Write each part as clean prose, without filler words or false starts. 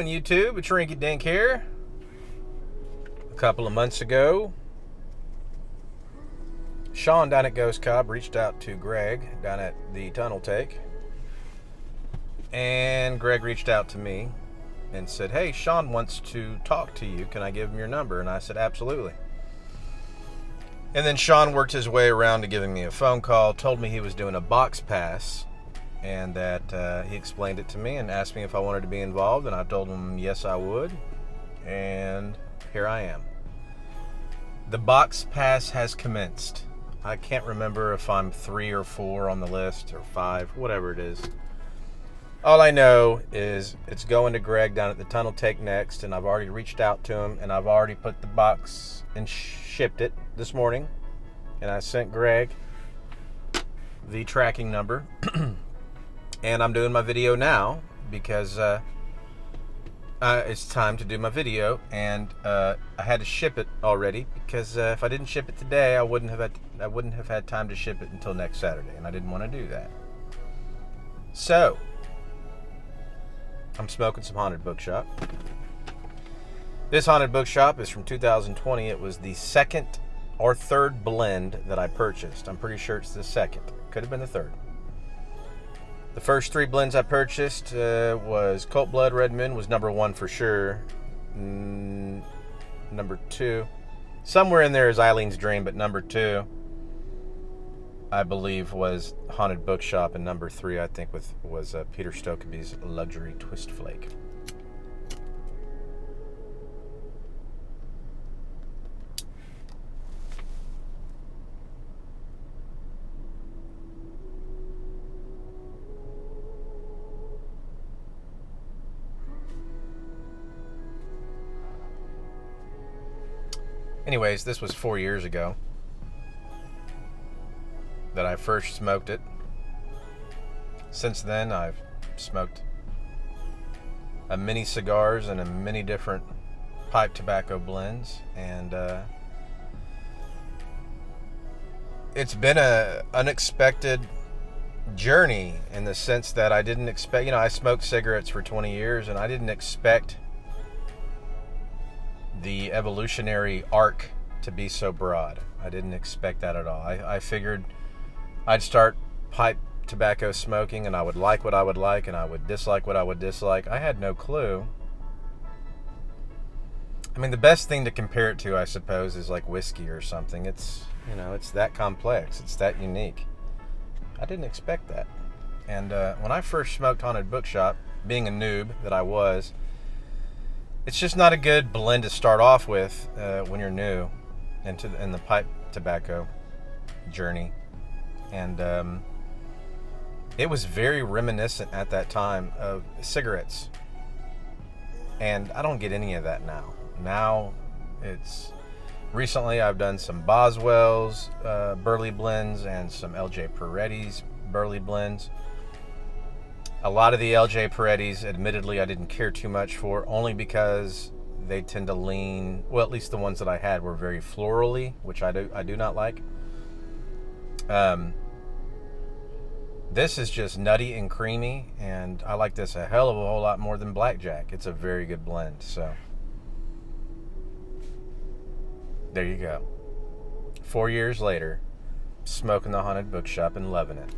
doing, YouTube? It's Rinky Dink here. A couple of months ago, Sean down at Ghost Cobb reached out to Greg down at the Tunnel Take. And Greg reached out to me and said, hey, Sean wants to talk to you. Can I give him your number? And I said, absolutely. And then Sean worked his way around to giving me a phone call, told me he was doing a BoxPass, and that he explained it to me and asked me if I wanted to be involved, and I told him yes I would, and here I am. The BoxPass has commenced. I can't remember if I'm 3 or 4 on the list, or 5, whatever it is. All I know is it's going to Greg down at the Tunnel Take next, and I've already reached out to him, and I've already put the box and shipped it this morning, and I sent Greg the tracking number. And I'm doing my video now because it's time to do my video, and I had to ship it already because if I didn't ship it today, I wouldn't have had time to ship it until next Saturday, and I didn't want to do that. So I'm smoking some Haunted Bookshop. This Haunted Bookshop is from 2020. It was the second or third blend that I purchased. I'm pretty sure it's the second. Could have been the third. The first 3 blends I purchased was Cult Blood Red Moon was number 1 for sure. Number 2, somewhere in there is Eileen's Dream, but number 2, I believe, was Haunted Bookshop, and number 3, I think, was Peter Stokeby's Luxury Twist Flake. Anyways, this was 4 years ago that I first smoked it. Since then, I've smoked a many cigars and a many different pipe tobacco blends, and it's been a unexpected journey in the sense that I didn't expect. I smoked cigarettes for 20 years, and I didn't expect the evolutionary arc to be so broad. I didn't expect that at all. I figured I'd start pipe tobacco smoking, and I would like what I would like, and I would dislike what I would dislike. I had no clue. I mean, the best thing to compare it to, I suppose, is like whiskey or something. It's that complex. It's that unique. I didn't expect that. And when I first smoked Haunted Bookshop, being a noob that I was, it's just not a good blend to start off with when you're new in the pipe tobacco journey. And it was very reminiscent at that time of cigarettes. And I don't get any of that now. Now recently I've done some Boswell's Burley blends and some LJ Peretti's Burley blends. A lot of the LJ Peretti's, admittedly, I didn't care too much for, only because they tend to lean, well, at least the ones that I had were very florally, which I do not like. This is just nutty and creamy, and I like this a hell of a whole lot more than Blackjack. It's a very good blend, so there you go. 4 years later, smoking the Haunted Bookshop and loving it.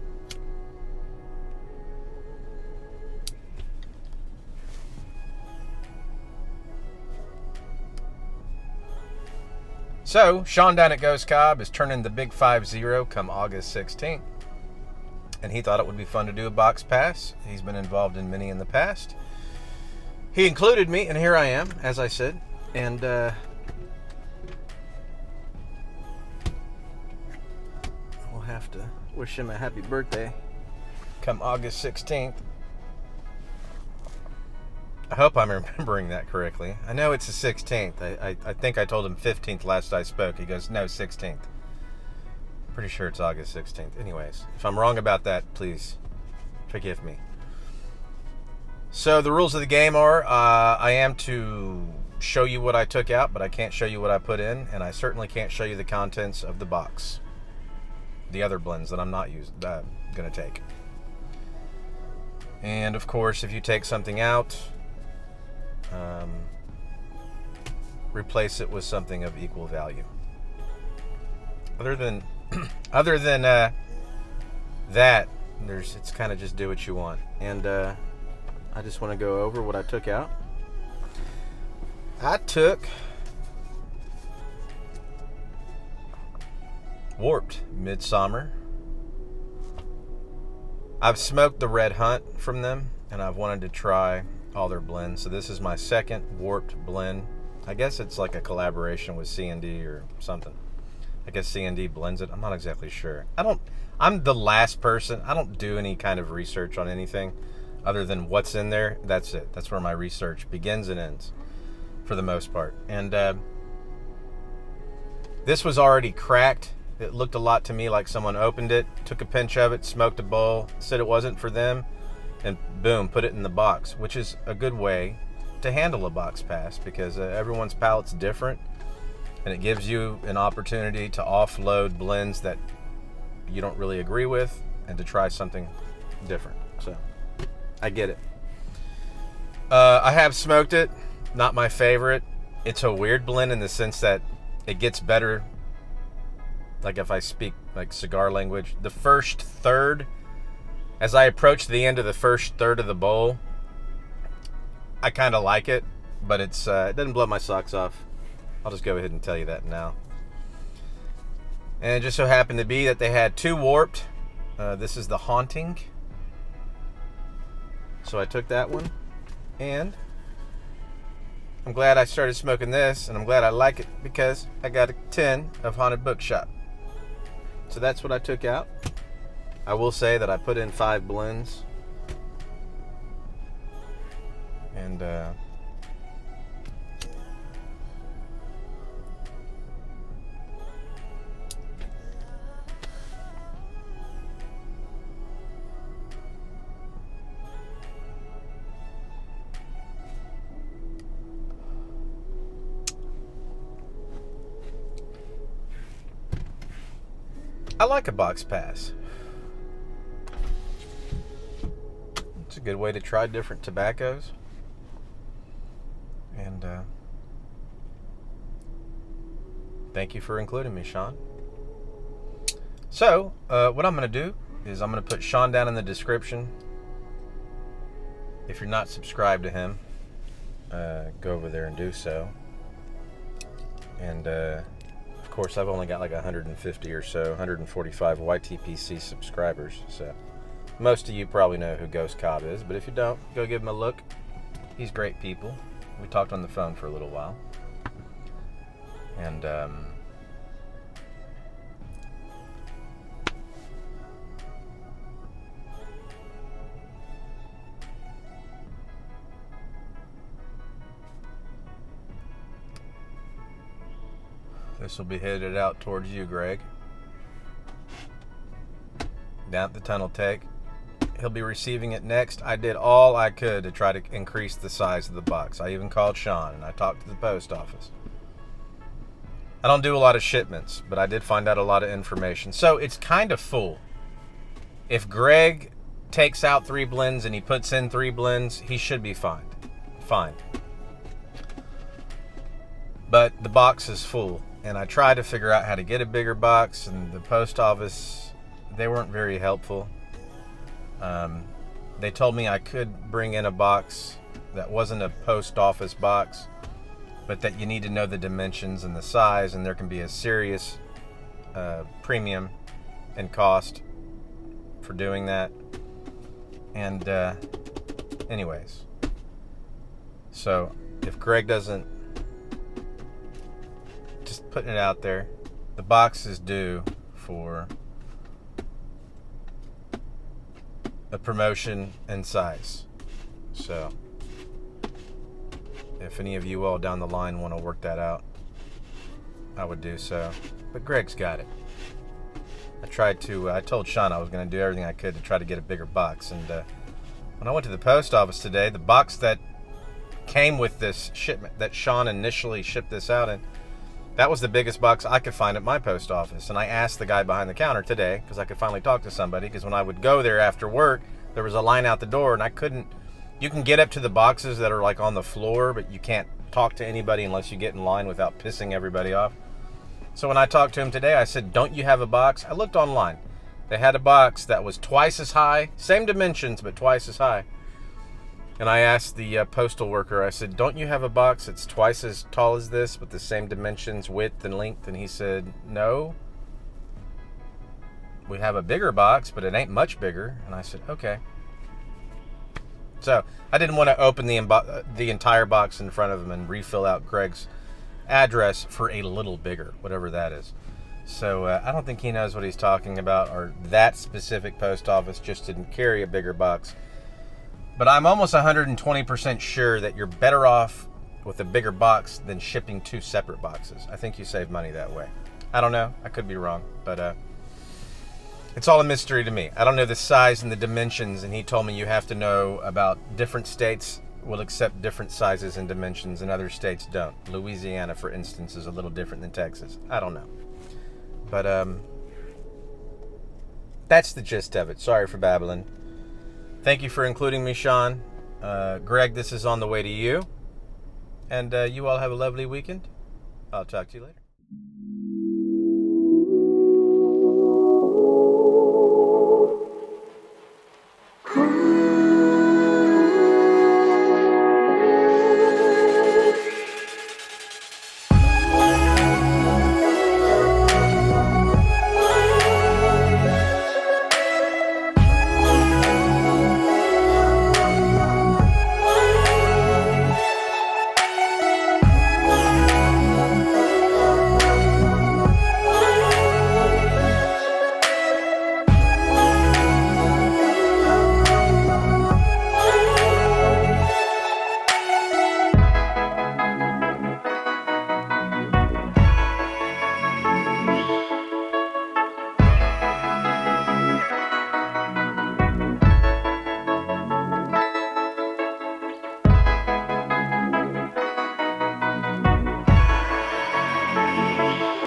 So, Sean down at Ghost Cobb is turning the big 5-0 come August 16th. And he thought it would be fun to do a BoxPass. He's been involved in many in the past. He included me, and here I am, as I said. And we'll have to wish him a happy birthday come August 16th. I hope I'm remembering that correctly. I know it's the 16th. I think I told him 15th last I spoke. He goes, no, 16th. Pretty sure it's August 16th. Anyways, if I'm wrong about that, please forgive me. So the rules of the game are, I am to show you what I took out, but I can't show you what I put in, and I certainly can't show you the contents of the box. The other blends that I'm not going to take. And of course, if you take something out, replace it with something of equal value. Other than that, it's kind of just do what you want. And I just want to go over what I took out. I took Warped Midsummer. I've smoked the Red Hunt from them, and I've wanted to try all their blends. So this is my second Warped blend. I guess it's like a collaboration with C&D or something. I guess C&D blends it. I'm not exactly sure. I'm the last person. I don't do any kind of research on anything other than what's in there. That's it. That's where my research begins and ends for the most part. And this was already cracked. It looked a lot to me like someone opened it, took a pinch of it, smoked a bowl, said it wasn't for them, and boom, put it in the box, which is a good way to handle a BoxPass because everyone's palate's different, and it gives you an opportunity to offload blends that you don't really agree with and to try something different. So I get it. I have smoked it. Not my favorite. It's a weird blend in the sense that it gets better. Like if I speak like cigar language, the first third, as I approach the end of the first third of the bowl, I kind of like it, but it doesn't blow my socks off. I'll just go ahead and tell you that now. And it just so happened to be that they had two Warped. This is the Haunting. So I took that one, and I'm glad I started smoking this, and I'm glad I like it because I got a 10 of Haunted Bookshop. So that's what I took out. I will say that I put in 5 blends. And I like a BoxPass. It's a good way to try different tobaccos. And thank you for including me, Sean. So, what I'm going to do is I'm going to put Sean down in the description. If you're not subscribed to him, go over there and do so. And of course, I've only got like 150 or so, 145 YTPC subscribers. So most of you probably know who Ghost Cobb is, but if you don't, go give him a look. He's great people. We talked on the phone for a little while. And this will be headed out towards you, Greg. Down the tunnel take. He'll be receiving it next. I did all I could to try to increase the size of the box. I even called Sean and I talked to the post office. I don't do a lot of shipments, but I did find out a lot of information. So it's kind of full. If Greg takes out 3 blends and he puts in 3 blends, he should be fine. Fine. But the box is full. And I tried to figure out how to get a bigger box, and the post office, they weren't very helpful. They told me I could bring in a box that wasn't a post office box, but that you need to know the dimensions and the size, and there can be a serious premium and cost for doing that. And anyways, so if Greg doesn't, just putting it out there, the box is due for a promotion and size. So if any of you all down the line want to work that out, I would do so. But Greg's got it. I told Sean I was going to do everything I could to try to get a bigger box. And when I went to the post office today, the box that came with this shipment that Sean initially shipped this out in, that was the biggest box I could find at my post office. And I asked the guy behind the counter today, because I could finally talk to somebody, because when I would go there after work, there was a line out the door, and I couldn't You can get up to the boxes that are like on the floor, but you can't talk to anybody unless you get in line without pissing everybody off. So when I talked to him today, I said, don't you have a box? I looked online. They had a box that was twice as high, same dimensions, but twice as high. And I asked the postal worker, I said, don't you have a box that's twice as tall as this with the same dimensions, width and length? And he said, no. We have a bigger box, but it ain't much bigger. And I said, okay. So I didn't want to open the entire box in front of him and refill out Greg's address for a little bigger, whatever that is. So I don't think he knows what he's talking about, or that specific post office just didn't carry a bigger box. But I'm almost 120% sure that you're better off with a bigger box than shipping 2 separate boxes. I think you save money that way. I don't know. I could be wrong, but it's all a mystery to me. I don't know the size and the dimensions, and he told me you have to know about different states will accept different sizes and dimensions, and other states don't. Louisiana, for instance, is a little different than Texas. I don't know. But that's the gist of it. Sorry for babbling. Thank you for including me, Sean. Greg, this is on the way to you. And you all have a lovely weekend. I'll talk to you later.